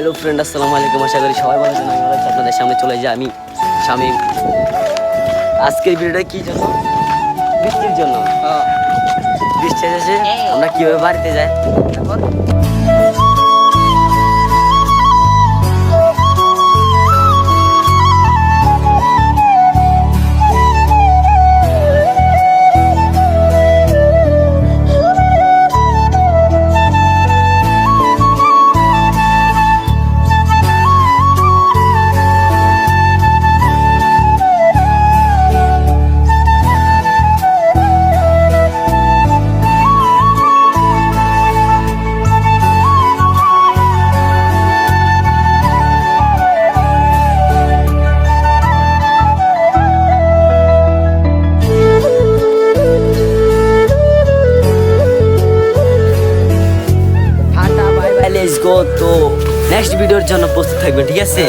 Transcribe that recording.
Hello friend, আসসালামু আলাইকুম। আশা করি সবাই ভালো আছেন। আমি ভালো আছি। আপনাদের সামনে চলে যাই আমি শামীম। আজকের ভিডিওটা কি জন্য? বৃষ্টির জন্য। বৃষ্টি এসেছে, আমরা কিভাবে বাড়িতে যাই এখন। Let's go. তো নেক্সট ভিডিওর জন্য প্রস্তুত থাকবেন, ঠিক আছে?